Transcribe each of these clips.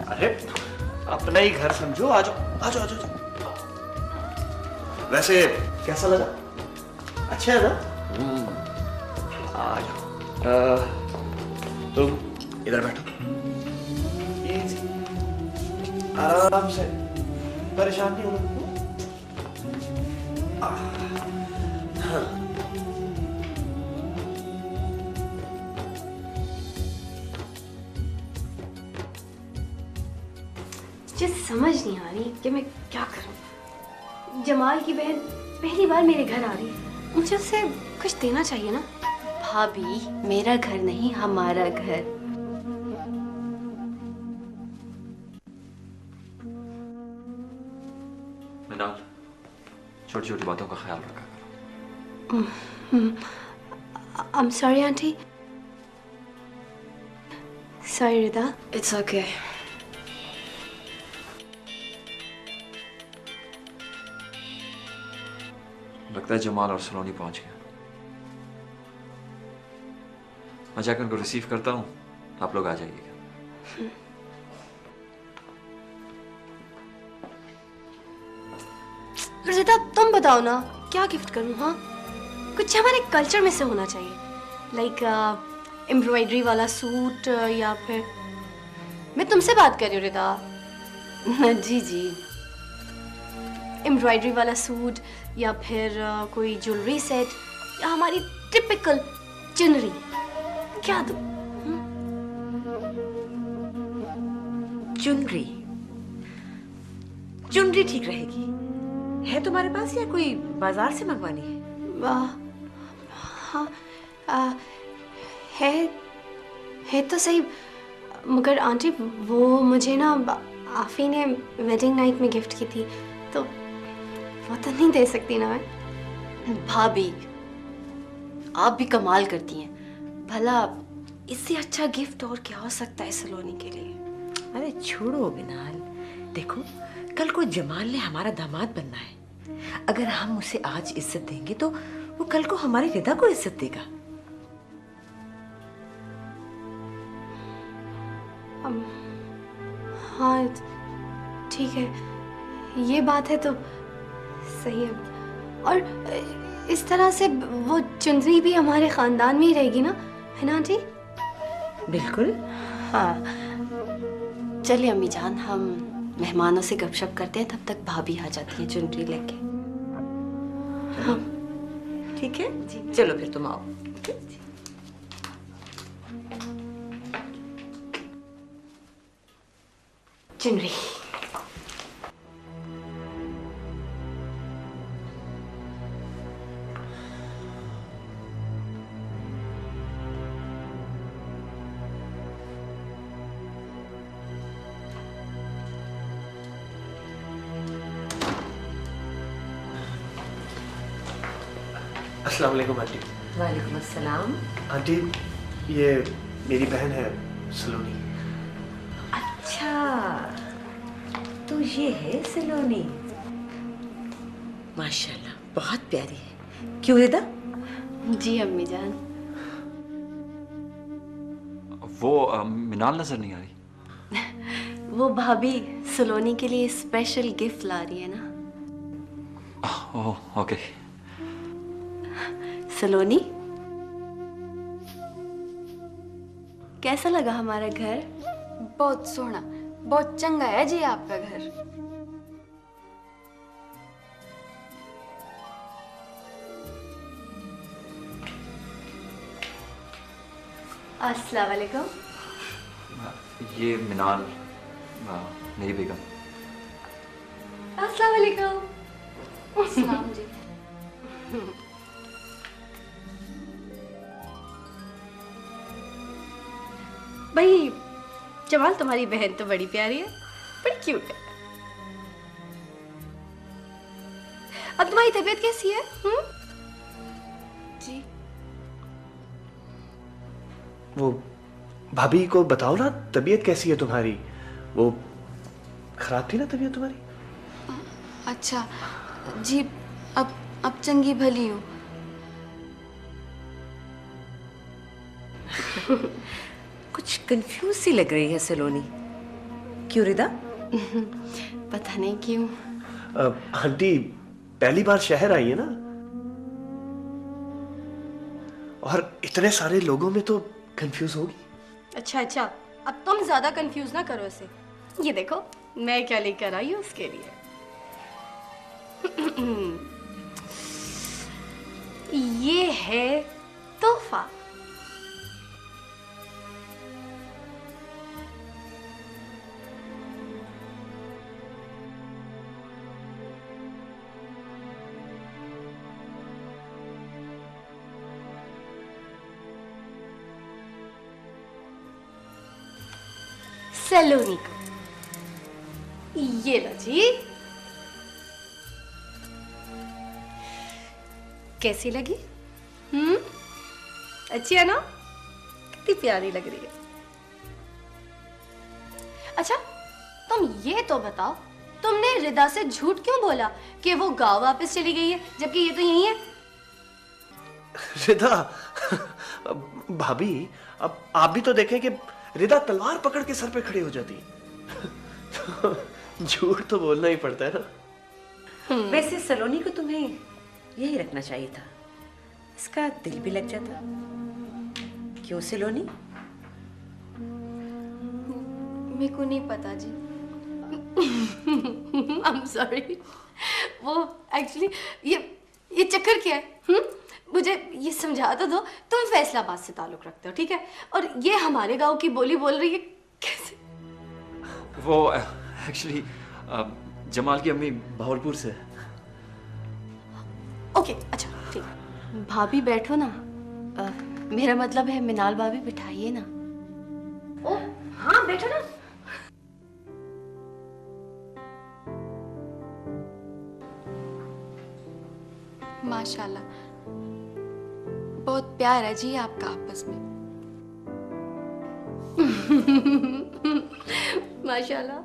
अरे अपना ही घर समझो, आ जाओ आ जाओ आ जाओ। वैसे कैसा लगा? अच्छा है ना? आ जाओ। तुम इधर बैठो, आराम से, परेशान नहीं होना। मुझे समझ नहीं आ रही कि मैं क्या करूं। जमाल की बहन पहली बार मेरे घर आ रही है, मुझे उसे कुछ देना चाहिए ना। भाभी, मेरा घर नहीं, हमारा घर। मिनाल, छोटी छोटी बातों का ख्याल रखा करो। I'm sorry, aunty. Sorry, Rida. It's okay. लगता है जमाल और सलोनी पहुंच गया। मैं जाकर उनको रिसीव करता हूँ, आप लोग आ जाइएगा। रिदा, तुम बताओ ना, क्या गिफ्ट करूं? हाँ, कुछ हमारे कल्चर में से होना चाहिए, लाइक एम्ब्रॉयडरी वाला सूट, या फिर मैं तुमसे बात कर रही हूँ रिदा। जी जी, एम्ब्रॉयडरी वाला सूट, या फिर कोई ज्वेलरी सेट, या हमारी टिपिकल चुनरी, क्या दूं? चुनरी, चुनरी ठीक रहेगी। है तुम्हारे पास या कोई बाजार से मंगवानी है? हाँ, है तो सही, मगर आंटी वो मुझे ना आफी ने वेडिंग नाइट में गिफ्ट की थी, तो वो तो नहीं दे सकती ना मैं। भाभी, आप भी कमाल करती हैं। भला इससे अच्छा गिफ्ट और क्या हो सकता है सलोनी के लिए? अरे छोड़ो बिनाल, देखो कल को जमाल ने हमारा दामाद बनना है। अगर हम उसे आज इज्जत देंगे तो वो कल को हमारी रिदा को इज्जत देगा। हाँ ठीक है, ये बात है तो सही है। और इस तरह से वो चुनरी भी हमारे खानदान में ही रहेगी ना, है ना आंटी? बिल्कुल। हाँ, चलिए अम्मी जान, हम मेहमानों से गपशप करते हैं, तब तक भाभी आ जाती है चुनरी लेके। हाँ ठीक है जी, चलो फिर तुम आओ। चुनरी। अस्सलाम वालेकुम आंटी। वालेकुम अस्सलाम। आंटी, ये मेरी बहन है सलोनी। अच्छा, तो ये है सलोनी। माशाल्लाह, बहुत प्यारी है। क्यों रिदा? जी अम्मी जान। वो मिनाल नजर नहीं आ रही। वो भाभी सलोनी के लिए स्पेशल गिफ्ट ला रही है ना। Oh okay. सलोनी, कैसा लगा हमारा घर? बहुत सोहना, बहुत चंगा है जी आपका घर। अस्सलाम वालेकुम। ये मिनाल, मेरी बेगम। अस्सलाम वालेकुम। अस्सलाम जी। भाई जमाल, तुम्हारी बहन तो बड़ी प्यारी है, बड़ी क्यूट है। अब तुम्हारी तबीयत कैसी है? जी। वो भाभी को बताओ ना, तबीयत कैसी है तुम्हारी? वो खराब थी ना तबीयत तुम्हारी? अच्छा जी, अब चंगी भली हूँ। कुछ कंफ्यूज सी लग रही है सलोनी। क्यों रिदा? पता नहीं क्यों। आंटी पहली बार शहर आई है ना, और इतने सारे लोगों में तो कंफ्यूज होगी। अच्छा अच्छा, अब तुम ज्यादा कंफ्यूज ना करो इसे। ये देखो मैं क्या लेकर आई हूँ उसके लिए। ये है तोहफा। सलोनी को ये लो जी। कैसी लगी? अच्छी है ना? कितनी प्यारी लग रही है। अच्छा तुम ये तो बताओ, तुमने रिदा से झूठ क्यों बोला कि वो गांव वापस चली गई है, जबकि ये तो यहीं है? रिदा, भाभी अब आप भी तो देखें कि रिदा तलवार पकड़ के सर पे खड़ी हो जाती है। तो झूठ तो बोलना ही पड़ता है ना। वैसे सलोनी को तुम्हें यही रखना चाहिए था, इसका दिल भी लग जाता। क्यों सलोनी? मेरे को नहीं पता जी। I'm sorry। वो एक्चुअली ये चक्कर क्या है? मुझे ये समझा तो दो। तुम फैसलाबाद से ताल्लुक रखते हो, ठीक है, और ये हमारे गांव की बोली बोल रही है, कैसे? वो एक्चुअली जमाल की अम्मी भावलपुर से। ओके अच्छा ठीक है। भाभी बैठो ना। मेरा मतलब है मिनाल भाभी बिठाइए ना। ओ हाँ बैठो ना। माशाल्लाह बहुत प्यार है जी आपका आपस में। माशाल्लाह।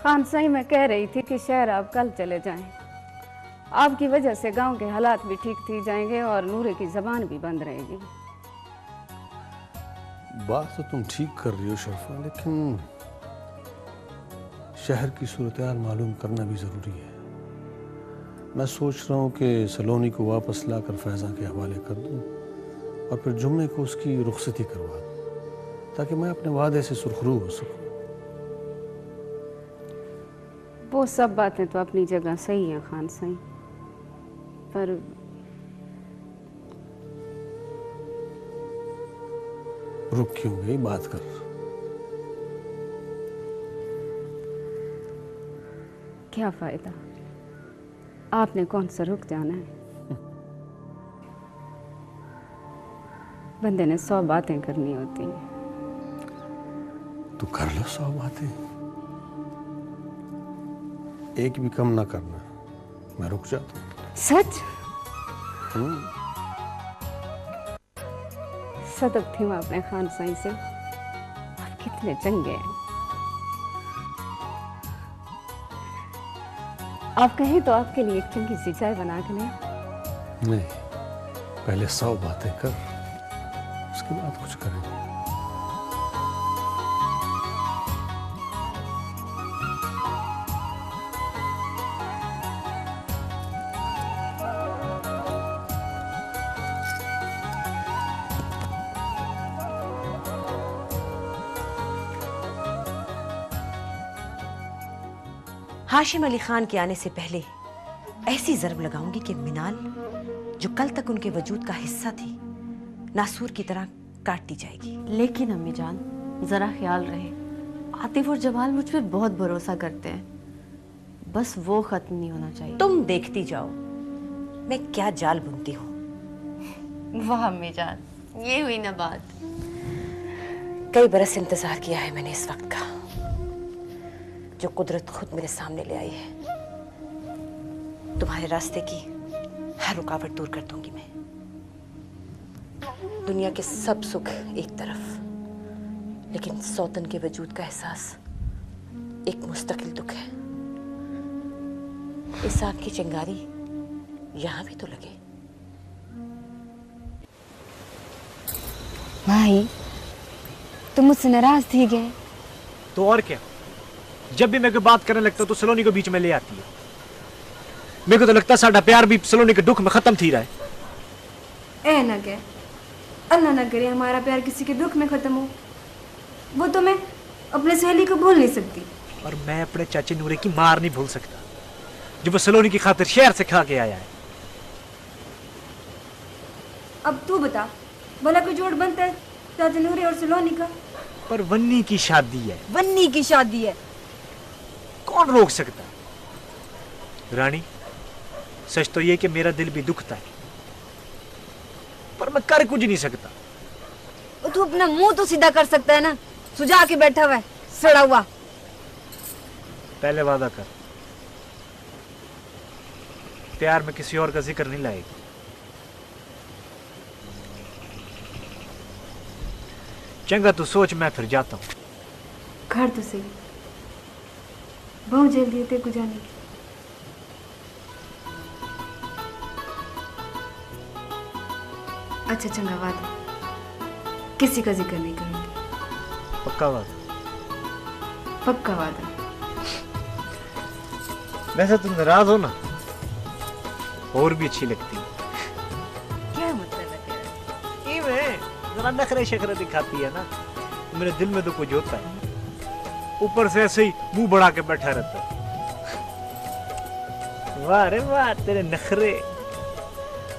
खान साई मैं कह रही थी कि शहर आप कल चले जाएं। आपकी वजह से गांव के हालात भी ठीक थी जाएंगे और नूरे की जबान भी बंद रहेगी। बात तो तुम ठीक कर रही हो शर्फा, लेकिन शहर की सूरत-ए-हाल मालूम करना भी ज़रूरी है। मैं सोच रहा हूँ कि सलोनी को वापस लाकर फैज़ा के हवाले कर दूँ और फिर जुम्मे को उसकी रुखसती करवा दूँ, ताकि मैं अपने वादे से सुरखरू हो सकूँ। वो सब बातें तो अपनी जगह सही हैं खान साई, पर रुक क्यों गई? बात कर। क्या फायदा, आपने कौन सा रुक जाना है? बंदे ने 100 बातें करनी होती हैं। तू कर लो 100 बातें, एक भी कम ना करना, मैं रुक जाता हूँ। सच? सदक थी मैं अपने खान साई से। आप कितने चंगे हैं। आप कहें तो आपके लिए एक चंगी सी चाय बना के लाएं? नहीं, पहले 100 बातें कर, उसके बाद कुछ करेंगे। हाशिम अली खान के आने से पहले ऐसी जरब लगाऊंगी कि मिनाल, जो कल तक उनके वजूद का हिस्सा थी, नासूर की तरह काट दी जाएगी। लेकिन अम्मी जान जरा ख्याल रहे, आतिफ और जमाल मुझ पर बहुत भरोसा करते हैं, बस वो खत्म नहीं होना चाहिए। तुम देखती जाओ मैं क्या जाल बुनती हूँ। वाह अम्मी जान, ये हुई ना बात। कई बरस इंतजार किया है मैंने इस वक्त का, जो कुदरत खुद मेरे सामने ले आई है। तुम्हारे रास्ते की हर रुकावट दूर कर दूंगी मैं। दुनिया के सब सुख एक तरफ, लेकिन सौतन के वजूद का एहसास एक मुस्तकिल दुख है। इस आग की चिंगारी यहां भी तो लगे। माही तुम मुझसे नाराज थी गए? तो और क्या, जब भी मैं कोई बात करने लगता हूं तो सलोनी को बीच में ले आती है। मेरे को तो लगता है साडा प्यार भी सलोनी के दुख में खत्म थी रहा है। ए ना कह, अल्लाह ना करे हमारा प्यार किसी के दुख में खत्म हो। वो तो मैं अपने सहेली को भूल नहीं सकती। और मैं अपने चाचे नूरे की मार नहीं भूल सकता जो वो सलोनी की खातिर शहर से खा के आया है। अब तू बता, भला कोई जोड़ बनता है चाचा नूरे और सलोनी का? पर वन्नी की शादी है, वन्नी की शादी है, कौन रोक सकता? रानी, सच तो ये कि मेरा दिल भी दुखता है, पर मैं कर कुछ नहीं सकता। तू अपना मुंह तो सीधा कर सकता है ना, सुझा के बैठा हुआ है सड़ा हुआ। पहले वादा कर, प्यार में किसी और का जिक्र नहीं लाएगी। चंगा तू सोच, मैं फिर जाता हूँ। घर तो सही, बहुत जल्दी है तेरे को जाने की। अच्छा चंगा वादा, किसी का जिक्र नहीं करूंगी। पक्का वादा? पक्का वादा। वैसे तुम नाराज हो ना, और भी अच्छी लगती है। क्या मतलब है तेरा? ये मैं जरा नखरे शखरे दिखाती है ना, तो मेरे दिल में तो कुछ होता है, ऊपर से ऐसे ही मुंह बढ़ा के बैठा रहता है। वाह रे वाह तेरे नखरे।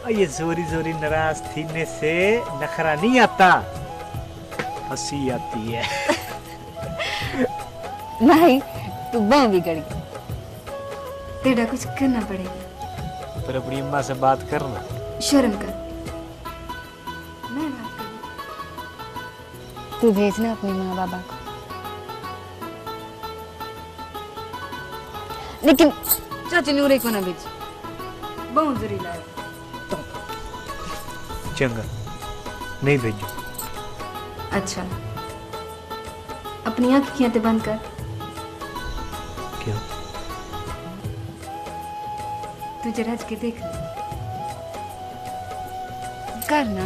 और ये जोरी जोरी नाराज थीने से नखरा नहीं आता, हंसी आती है। नहीं, तू बहुत बिगड़ गई, तेरा कुछ करना पड़ेगा। पर अपनी अम्मा से बात करना। शर्म कर, मैं बात करूं। तू भेजना अपने माँ बाबा को, लेकिन चाची नूरे को ना भेज, बहुत जरूरी है। चंगा, नहीं भेजो। अच्छा, अपनी आंखें बंद कर। क्यों? तू जरा हज के देख करना।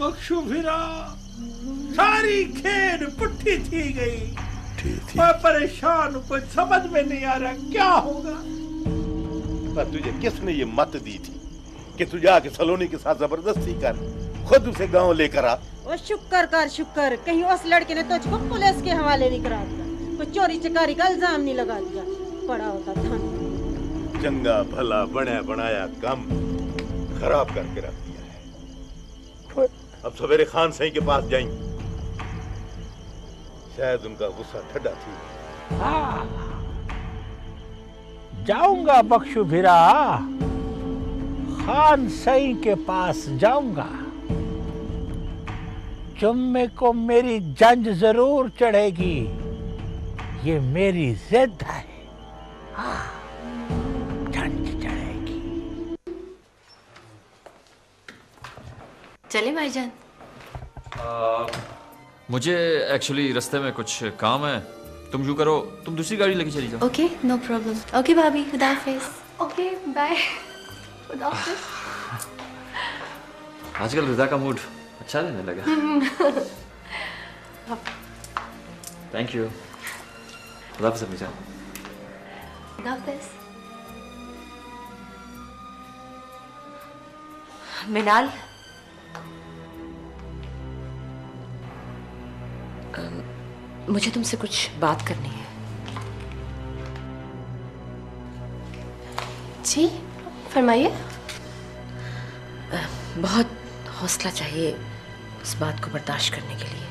बख्शू फिरा, सारी खेल पुट्ठी थी गई। मैं परेशान हूं, कुछ समझ में नहीं आ रहा क्या होगा। पर तुझे किसने ये मत दी थी कि तू जाके सलोनी के साथ जबरदस्ती कर, खुद उसे गांव लेकर आ? वो शुक्र कर शुक्र, कहीं उस लड़के ने तुझको पुलिस के हवाले नहीं करा दिया, कोई चोरी चकारी का इल्जाम नहीं लगा दिया। पड़ा होता था चंगा भला बना बनाया काम खराब करके रख दिया है। अब सवेरे खान सही के पास जाएंगे, शायद उनका गुस्सा ठंडा थी। जाऊंगा बख्शू फिरा, खान सई के पास जाऊंगा। जुम्मे को मेरी जंज जरूर चढ़ेगी, ये मेरी जिद है। जंज चढ़ेगी। चले भाईजान। मुझे एक्चुअली रास्ते में कुछ काम है, तुम यूं करो, तुम दूसरी गाड़ी लेके चली जाओ। Okay, no problem. ओके भाभी, खुदा हाफिज। ओके बाय, खुदा हाफिज। आजकल रिदा का मूड अच्छा रहने लगा। Thank you. खुदा हाफिज अम्मी जान। खुदा हाफिज। मिनाल, मुझे तुमसे कुछ बात करनी है। जी फरमाइए। बहुत हौसला चाहिए इस बात को बर्दाश्त करने के लिए।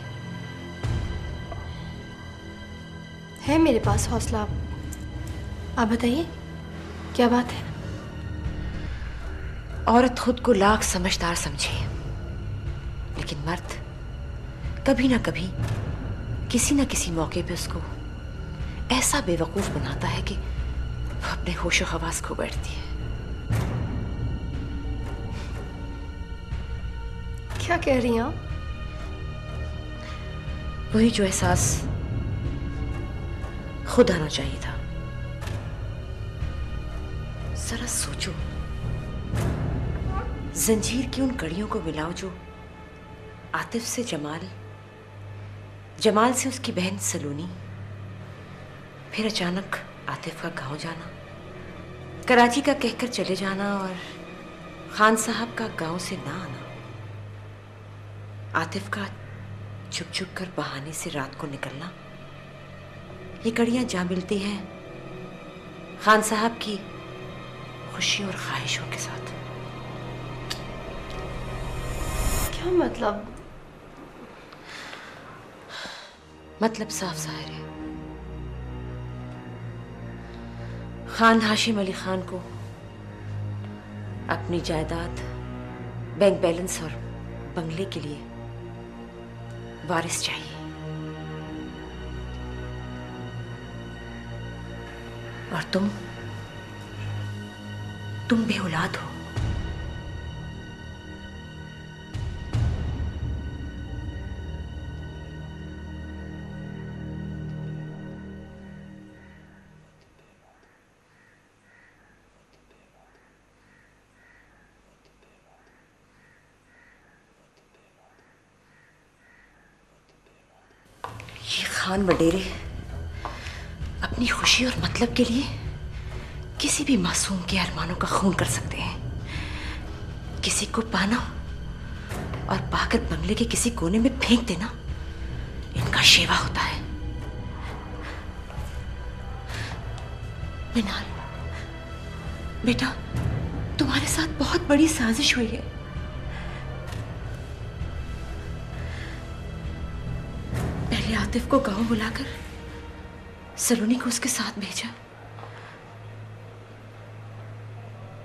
है मेरे पास हौसला। आप बताइए क्या बात है। औरत खुद को लाख समझदार समझे, लेकिन मर्द कभी ना कभी किसी ना किसी मौके पे उसको ऐसा बेवकूफ बनाता है कि वो अपने होशो हवास खो बैठती है। क्या कह रही हैं आप? वही जो एहसास खुद आना चाहिए था। जरा सोचो, जंजीर की उन कड़ियों को मिलाओ जो आतिफ से जमाल, जमाल से उसकी बहन सलोनी, फिर अचानक आतिफ का गांव जाना, कराची का कहकर चले जाना और खान साहब का गांव से ना आना, आतिफ का छुप छुप कर बहाने से रात को निकलना। ये कड़ियां जा मिलती हैं खान साहब की खुशी और ख्वाहिशों के साथ। क्या मतलब? मतलब साफ जाहिर है, खान हाशिम अली खान को अपनी जायदाद, बैंक बैलेंस और बंगले के लिए वारिस चाहिए, और तुम बेऔलाद हो। ये खान वडेरे अपनी खुशी और मतलब के लिए किसी भी मासूम के अरमानों का खून कर सकते हैं। किसी को पाना और पाकर बंगले के किसी कोने में फेंक देना इनका शेवा होता है। मिनाल बेटा, तुम्हारे साथ बहुत बड़ी साजिश हुई है। पहले आतिफ को गांव बुलाकर सलोनी को उसके साथ भेजा,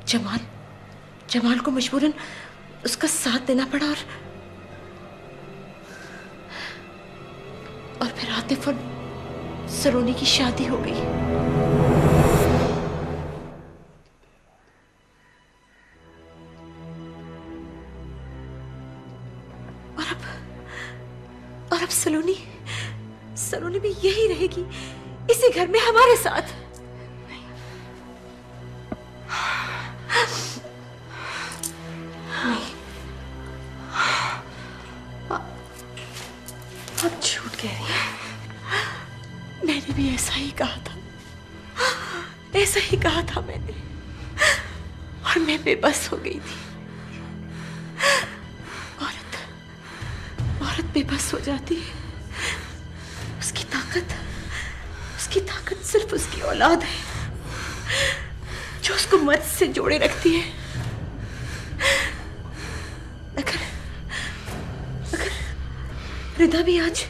जमाल को मजबूरन उसका साथ देना पड़ा, और फिर आतिफ और सलोनी की शादी हो गई। और अब सलोनी भी यही रहेगी, इसी घर में हमारे साथ। आप झूठ कह रही हैं। मैंने भी ऐसा ही कहा था, ऐसा ही कहा था मैंने, और मैं बेबस हो गई थी। औरत बेबस हो जाती है। उसकी ताकत सिर्फ उसकी औलाद है, जो उसको मर्द से जोड़े रखती है। अगर रिदा भी आज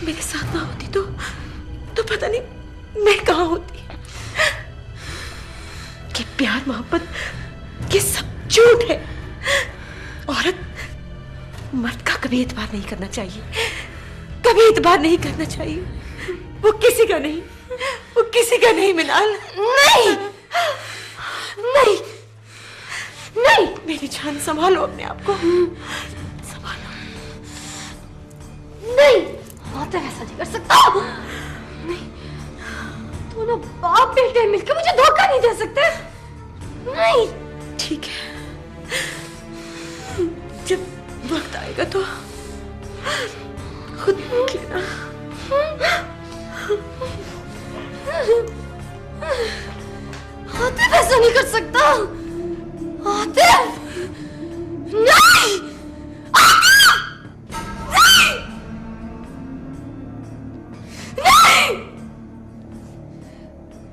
मेरे साथ ना होती तो पता नहीं मैं कहाँ होती। कि प्यार मोहब्बत ये सब झूठ है। औरत मर्द का कभी एतबार नहीं करना चाहिए, कभी एतबार नहीं करना चाहिए। वो किसी का नहीं मिनाल। नहीं मेरी जान, संभालो अपने आप को, संभालो। नहीं, आतिफ ऐसा नहीं कर सकता। नहीं, दोनों बाप बेटे मिलकर मुझे धोखा नहीं दे सकते। नहीं। ठीक है, जब वक्त आएगा तो खुद देख लेना। आतिफ ऐसा नहीं कर सकता। आतिफ नहीं, नहीं,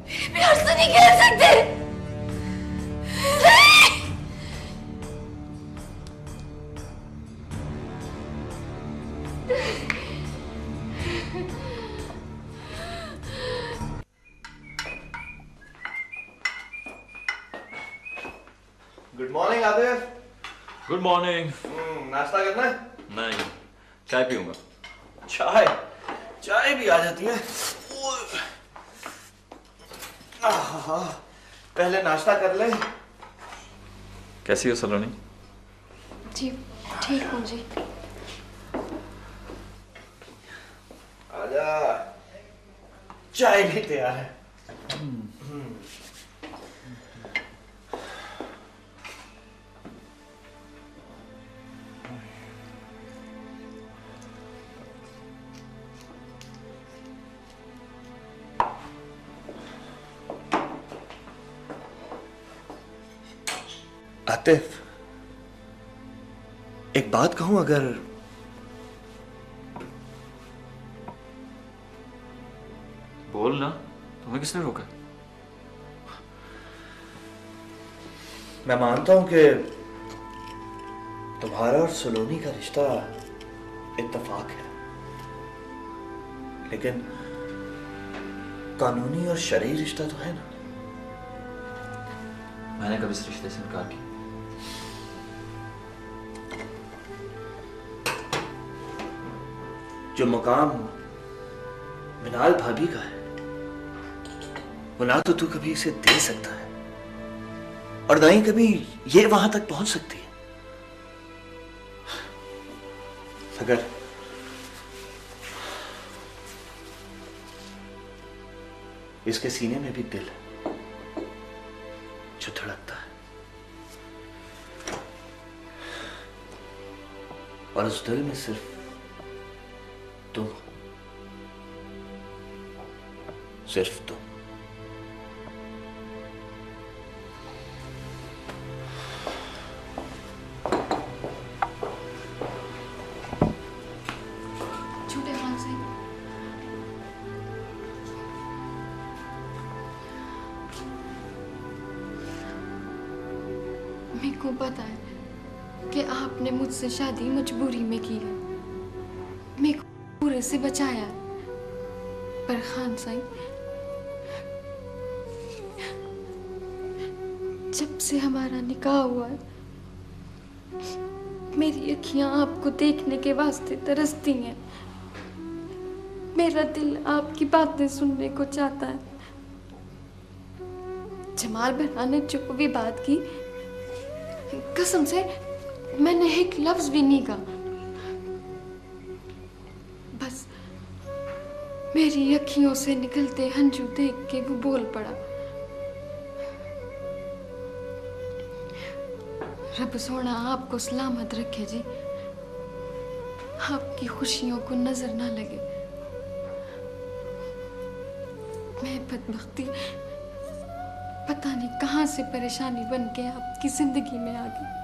मेरे प्यार से नहीं खेल सकते। Good morning Adif. Good morning. नाश्ता करना है? नहीं, चाय पीऊंगा। चाय? चाय भी आ जाती है। पहले नाश्ता कर ले। कैसी हो सलोनी? जी ठीक हूँ जी। आजा, चाय भी तैयार है। आतिफ, एक बात कहूं, अगर बोल ना, तुम्हें किसने रोका? मैं मानता हूं कि तुम्हारा और सलोनी का रिश्ता इत्तेफाक है, लेकिन कानूनी और शरई रिश्ता तो है ना। मैंने कभी इस रिश्ते से इनकार किया? जो मकाम मिनाल भाभी का है, वो ना तो तू कभी इसे दे सकता है और ना ही कभी ये वहां तक पहुंच सकती है। अगर इसके सीने में भी दिल है जो धड़कता है, और उस दिल में सिर्फ तुम, सिर्फ तुम। झूठे खान से मेरे को पता है कि आपने मुझसे शादी मजबूरी में की है, मेरे को पूरे से बचाया, पर खान साईं, जब से हमारा निकाह हुआ है, मेरी अखियां आपको देखने के वास्ते तरसती हैं, मेरा दिल आपकी बातें सुनने को चाहता है। जमाल भैया ने जो भी बात की, कसम से मैंने एक लफ्ज भी नहीं कहा, बस मेरी अखियों से निकलते हंझू देख के वो बोल पड़ा। रब सोना आपको सलामत रखे जी, आपकी खुशियों को नजर ना लगे। मैं बदबख्ती पता नहीं कहां से परेशानी बन के आपकी जिंदगी में आ गई।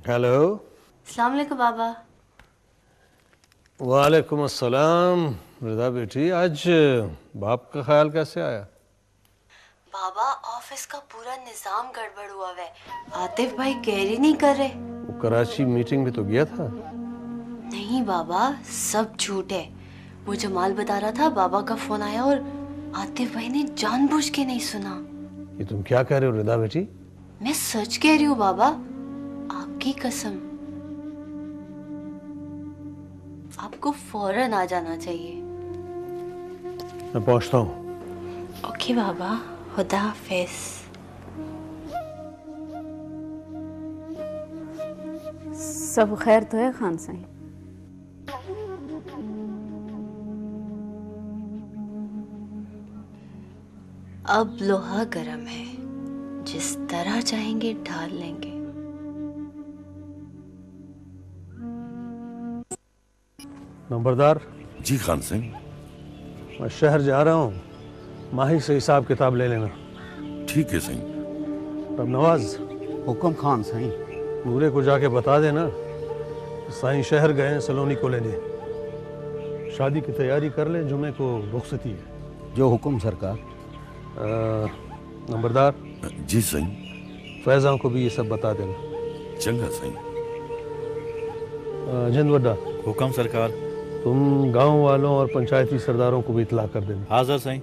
हेलो। अस्सलाम वालेकुम बाबा। वालेकुम अस्सलाम। रिदा बेटी, आज बाप का ख्याल कैसे आया? बाबा ऑफिस का पूरा निजाम गड़बड़ हुआ है, आतिफ भाई कैरी नहीं कर रहे। वो कराची मीटिंग में तो गया था। नहीं बाबा, सब झूठ है। वो जमाल बता रहा था बाबा का फोन आया और आतिफ भाई ने जानबूझ के नहीं सुना। ये तुम क्या कह रहे हो रिदा बेटी? मैं सच कह रही हूँ बाबा, आपकी कसम। आपको फौरन आ जाना चाहिए। मैं पहुंचता हूँ। ओके बाबा, खुदा हाफिज। सब खैर तो है खान साईं? अब लोहा गरम है, जिस तरह चाहेंगे ढाल लेंगे। नंबरदार जी खान सिंह, मैं शहर जा रहा हूँ, माही से हिसाब किताब ले लेना। ठीक है सिंह। अब नवाज, हुक्म खान साईं। नूरे को जाके बता देना साईं शहर गए हैं सलोनी को लेने। शादी की तैयारी कर ले, जुमे को रुखसती है। जो हुक्म सरकार। नंबरदार जी सिंह। फैजा को भी ये सब बता देना। चंगा सिंह। जिंदवड्डा, हुक्म सरकार। तुम गांव वालों और पंचायती सरदारों को भी इतला कर देना। हाजिर साईं।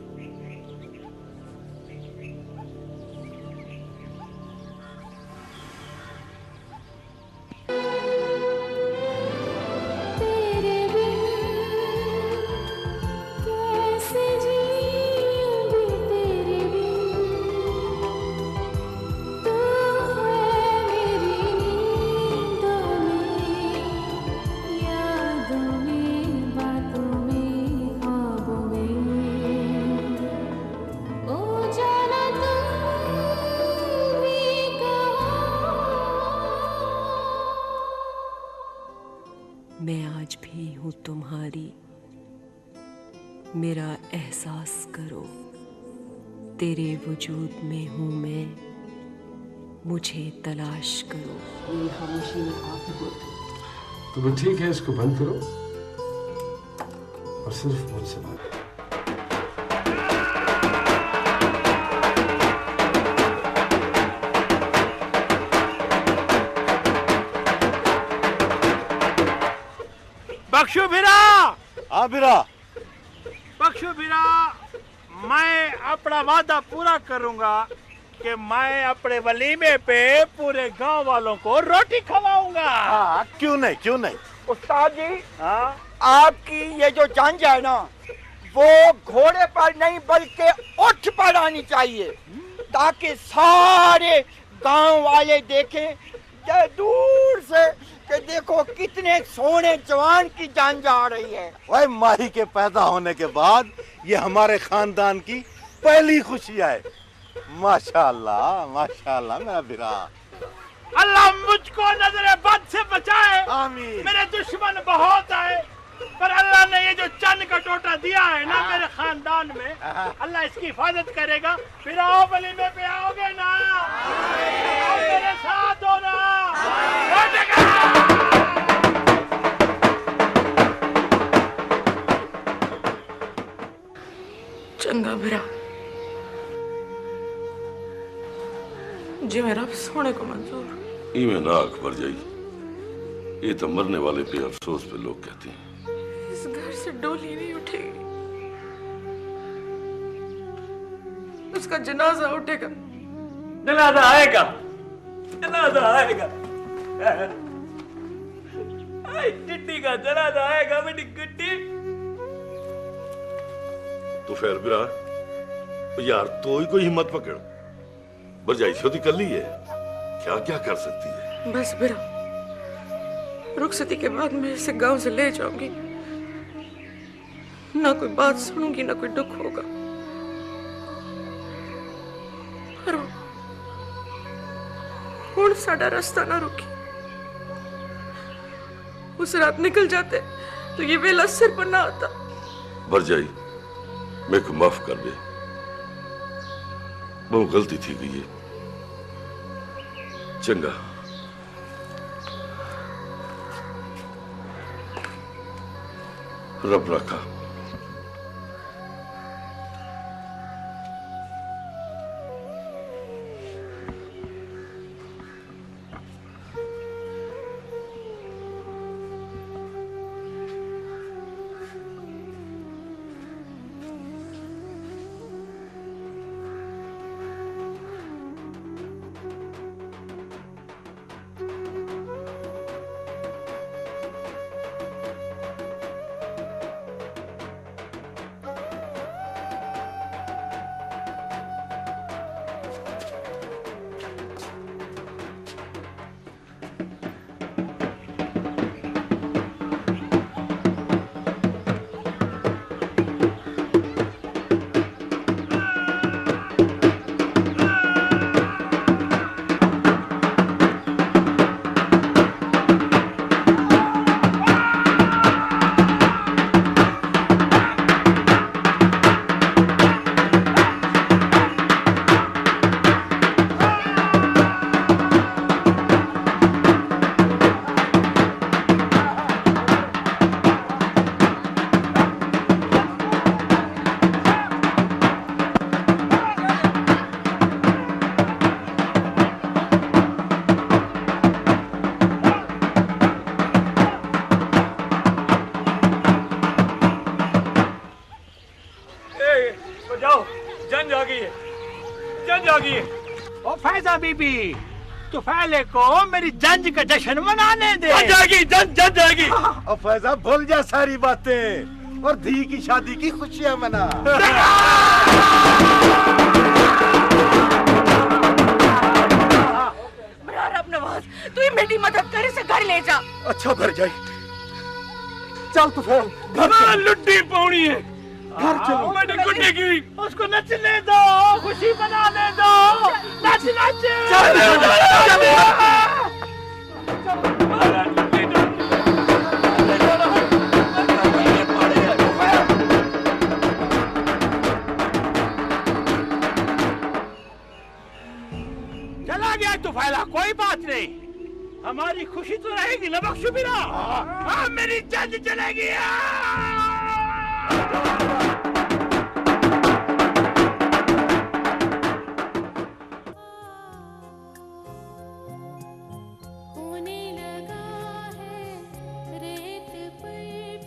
मैं आज भी हूँ तुम्हारी, मेरा एहसास करो। तेरे वजूद में हूँ मैं, मुझे तलाश करो। ये खामोशी में आप बोलते। तो ठीक है, इसको बंद करो और सिर्फ मुझसे बात। बख्शू भिरा। हाँ भिरा। बख्शू भिरा, मैं अपना वादा पूरा करूंगा कि मैं अपने वलीमे पे पूरे गांव वालों को रोटी खवाऊंगा। हाँ, क्यों नहीं, क्यों नहीं। उस्ताद जी, आपकी ये जो जंज है ना, वो घोड़े पर नहीं बल्कि ऊंट पर आनी चाहिए, ताकि सारे गांव वाले देखें कि दूर से कि देखो कितने सोने जवान की जान जा रही है। वह माही के पैदा होने के बाद ये हमारे खानदान की पहली खुशी है। माशाअल्लाह माशाअल्लाह मेरा भिरा। अल्लाह मुझको नजरे बद से बचाए। आमीन। मेरे दुश्मन बहुत आए, पर अल्लाह ने ये जो चन्न का टोटा दिया है ना मेरे खानदान में, अल्लाह इसकी हिफाजत करेगा। फिर आओ वलीमे पे आओगे ना, आओ मेरे साथ हो ना। चंगा भिरा जी, मेरा सोने को मंजूर। इमें ना अकबर जाई, ये तो मरने वाले पे अफसोस पे लोग कहते हैं। इस घर से डोली नहीं उठेगी, उसका जनाजा उठेगा। जनाजा आएगा, जनाजा आएगा। टिट्टी का जनाजा आएगा बेटी गुड्डी। तो फिर बिरा यार, तो ही कोई हिम्मत पकड़। बरजाई छोटी कर ली है, क्या क्या कर सकती है। बस बिरा, रुखसती के बाद मैं इसे गांव से ले जाऊंगी। ना कोई बात सुनूंगी, ना कोई दुख होगा। पर हुण साडा रास्ता ना रुकी। उस रात निकल जाते तो ये वेला सिर पर ना आता। बरजाई, मेरे को माफ कर दे, बहुत गलती थी गई है। चंगा, रब रखा। जंज आ गई है। ओ फैजा बीबी, तो फैले को मेरी जंज का जश्न मनाने दे। जंज आएगी, जंज आएगी। और फैजा भूल जा सारी बातें और धी की शादी की खुशियां मना। अब नवाज, तू ही मेरी मदद कर, इसे घर ले जा। अच्छा घर जाए, चल तू फिर घर लुट्टी पाउनी है। घर चलो। मैंने गुड्डी की, उसको नचने दो, खुशी मनाने दो। नच नच चला गया तो फैला, कोई बात नहीं, हमारी खुशी तो रहेगी ना बख्शुबिरा। हाँ, मेरी जंज चलेगी।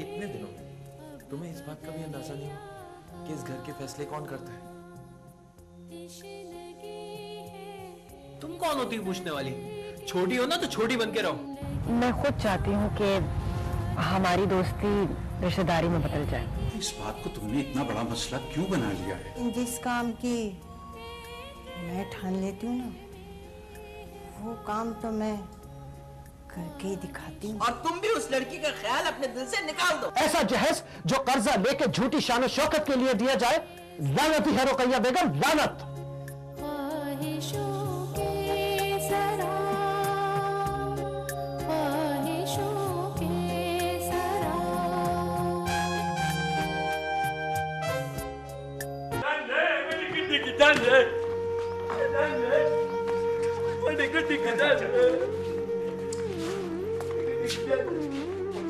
इतने दिनों में तुम्हें इस बात का भी अंदाजा नहीं हुआ कि इस घर के फैसले कौन करता है? तुम कौन होती है पूछने वाली? छोटी हो ना तो छोटी बन के रहो। मैं खुद चाहती हूँ कि हमारी दोस्ती रिश्तेदारी में बदल जाए। इस बात को तुमने इतना बड़ा मसला क्यों बना लिया है? जिस काम की मैं ठान लेती हूँ ना, वो काम तो मैं करके ही दिखाती हूँ। और तुम भी उस लड़की का ख्याल अपने दिल से निकाल दो। ऐसा जहेज जो कर्जा लेके झूठी शान शौकत के लिए दिया जाए, लानत ही है रुकैया बेगम, लानत।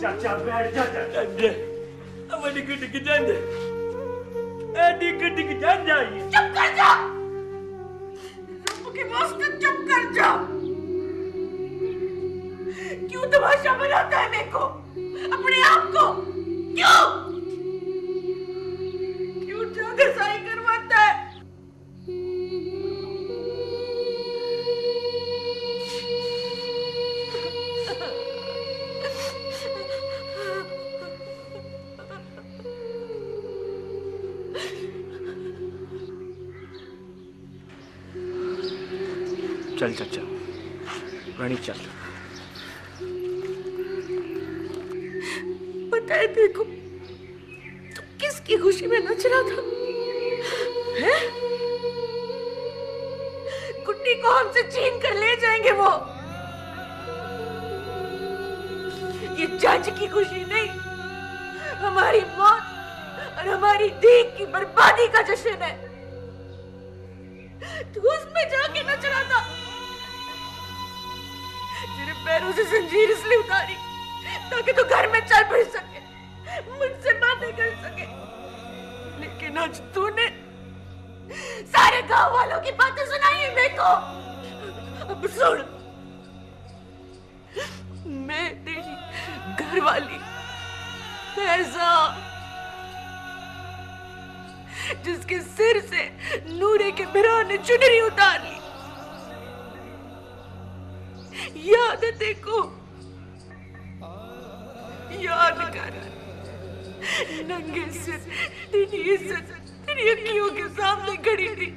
चाचा बैठ जा। हमारी गुड्डी की जंज, एडी गुड्डी की जंज आई। चुप कर जा, के वास्ते चुप कर जा। क्यों तमाशा बनाता है मेरे को, अपने आप को? क्यों जागरसाई करवाता है? चल चाचा, रानी चल। पता है देखो, तू किसकी खुशी में नच रहा था? हैं? गुड्डी को हमसे छीन कर ले जाएंगे वो। ये जज की खुशी नहीं, हमारी मौत और हमारी दीक की बर्बादी का जश्न है। तू उसमें जाके नच रहा था। तेरे पैरों से जंजीर इसलिए उतारी ताकि तू घर में चल फिर सके, मुझसे बातें कर सके। लेकिन आज तूने सारे गांव वालों की बातें सुनाई है मेरे को। अब सुन, मैं तेरी घरवाली फैजा, जिसके सिर से नूरे के बिरा ने चुनरी उतार ली, याद है देखो? याद कर, नंगे सिर तेरी इज्जत तेरी अखियों के सामने खड़ी थी।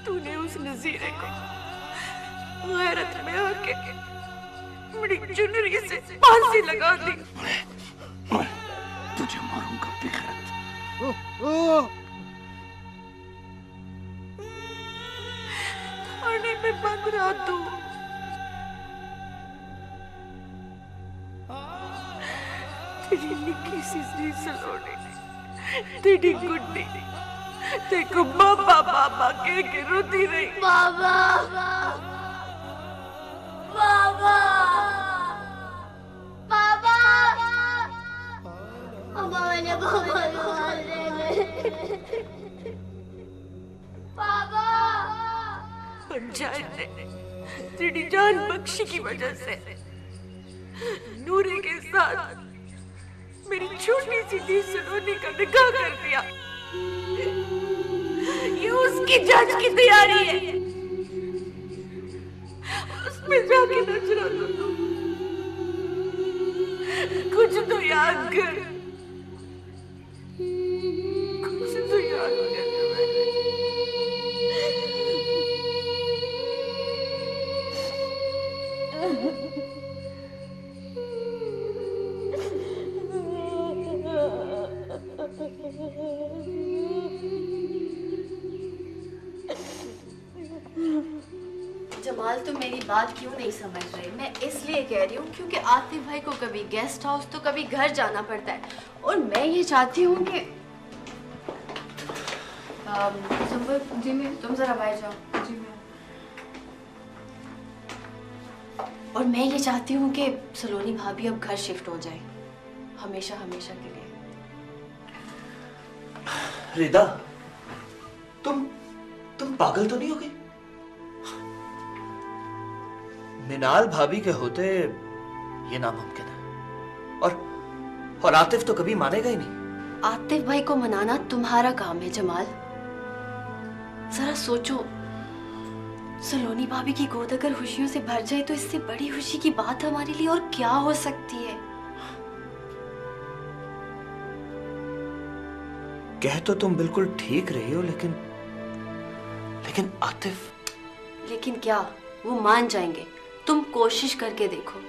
तूने उस नजीरे को गैरत में आके मेरी चुनरी से फांसी लगा दी। तुझे मारूंगा बिखरत। थाने में बंद रहा तू। तेरी निक्की सी सलोनी, तेरी गुड्डी देखो बाबा बाबा कह के रोती रही। बाबा बाबा बाबा, अम्मा मैंने बाबा को मार दिया। जान ने तेरी जान बख्शी की वजह से नूरे के साथ मेरी छोटी सी दी सलोनी का निकाह कर दिया। ये उसकी जज की तैयारी है, उसमें जाके नजरा दो। कुछ तो याद कर, कुछ तो याद कर। जमाल, तुम मेरी बात क्यों नहीं समझ रहे? मैं इसलिए कह रही हूँ क्योंकि आतिफ भाई को कभी गेस्ट हाउस तो कभी घर जाना पड़ता है, और मैं ये चाहती हूँ कि जी मैं तुम जरा बाहर जाओ। जी मैं। और मैं ये चाहती हूँ कि सलोनी भाभी अब घर शिफ्ट हो जाए, हमेशा हमेशा के लिए। रिदा, तुम पागल तो नहीं हो गई? मिनाल भाभी के होते ये नामुमकिन है, और आतिफ तो कभी मानेगा ही नहीं। आतिफ भाई को मनाना तुम्हारा काम है जमाल। जरा सोचो, सलोनी भाभी की गोद अगर खुशियों से भर जाए तो इससे बड़ी खुशी की बात हमारे लिए और क्या हो सकती है? कह तो तुम बिल्कुल ठीक रही हो, लेकिन आतिफ। लेकिन क्या? वो मान जाएंगे, तुम कोशिश करके देखो।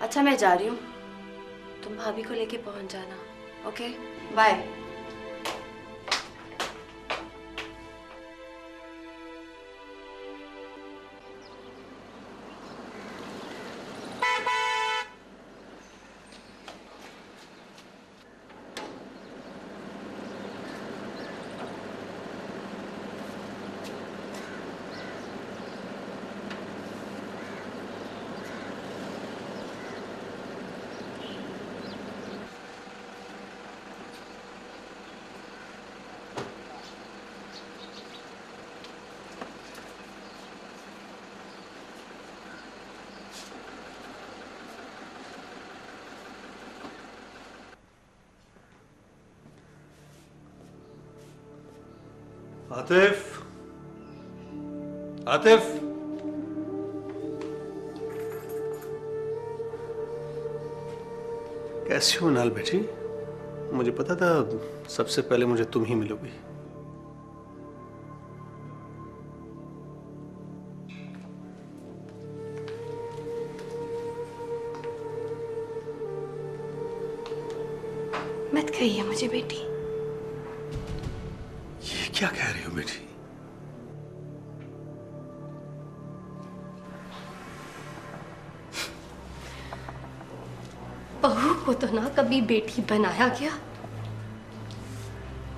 अच्छा, मैं जा रही हूँ, तुम भाभी को लेके पहुंच जाना। Okay, bye. आतिफ, आतिफ, कैसी हो नाल बेटी? मुझे पता था सबसे पहले मुझे तुम ही मिलोगी। मत कहिए मुझे बेटी। ये क्या कह रही हो बेटी? बहू को तो ना कभी बेटी बनाया गया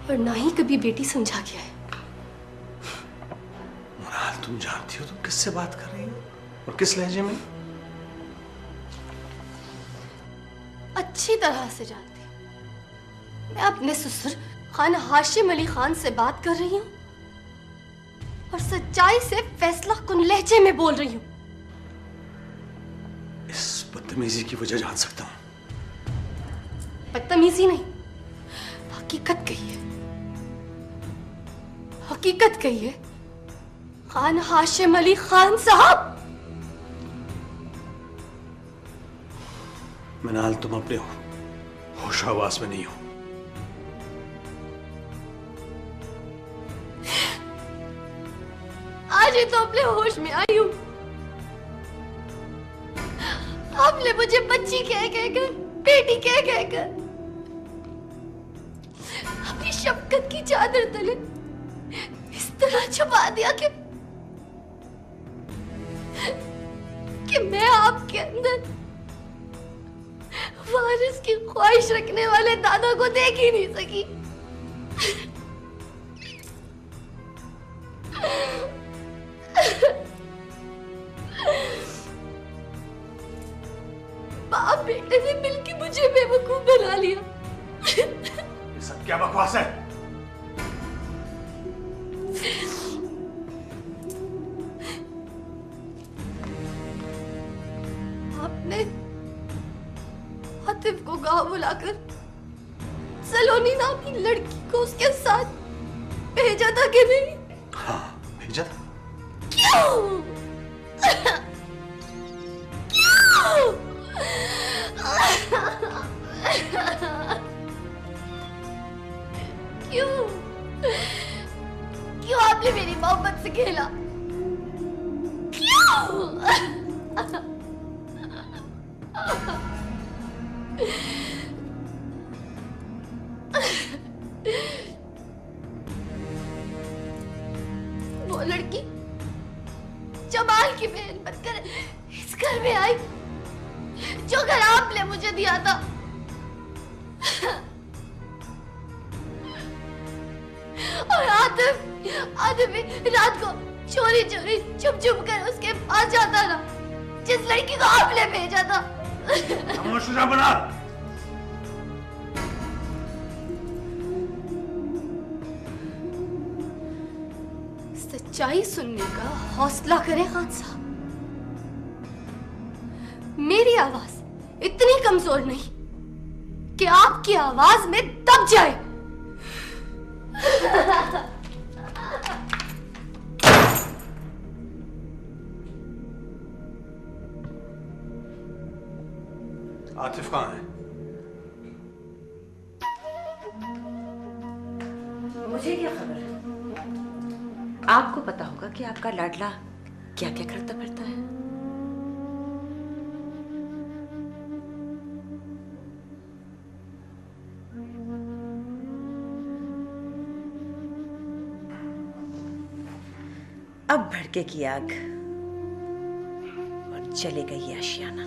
और ना ही कभी बेटी समझा गया है। मुराद, तुम जानती हो तुम किससे बात कर रही हो और किस लहजे में? अच्छी तरह से जानती हूँ। मैं अपने ससुर खान हाशिम अली खान से बात कर रही हूँ और सच्चाई से फैसला कुन लहजे में बोल रही हूँ। इस बदतमीजी की वजह जान सकता हूँ। बदतमीजी नहीं, हकीकत कही है। हकीकत कही है खान हाशिम अली खान साहब। मिनाल, तुम अपने होश हवास में नहीं हो। आज ही तो अपने होश में आई हूं। आपने मुझे बच्ची कह कहकर, बेटी कह कहकर अपनी शफकत की चादर तले इस तरह छुपा दिया कि मैं आपके अंदर वारिस की ख्वाहिश रखने वाले दादा को देख ही नहीं सकी। बाप बेटे ने मिलकर मुझे बेवकूफ बना लिया। ये सब क्या बकवास है? आपने आतिफ को गांव बुलाकर सलोनी नामी लड़की को उसके साथ भेजा था कि नहीं? हाँ, भेजा था। क्यों? क्यों? क्यों? क्यों आपने मेरी मोहब्बत से खेला? क्यों? वो लड़की जमाल की बहन बनकर इस घर में आई जो घर आपने मुझे दिया था। और आतिफ रात को चोरी चोरी छुप छुप कर उसके पास जाता था जिस लड़की को आपने भेजा था। बना। सच्चाई सुनने का हौसला करें खान साहब। मेरी आवाज इतनी कमजोर नहीं कि आपकी आवाज में दब जाए। आतिफ कहाँ है? मुझे क्या खबर? आपको पता होगा कि आपका लाडला क्या क्या करता फिरता है। अब भड़के की आग और जले गई आशियाना।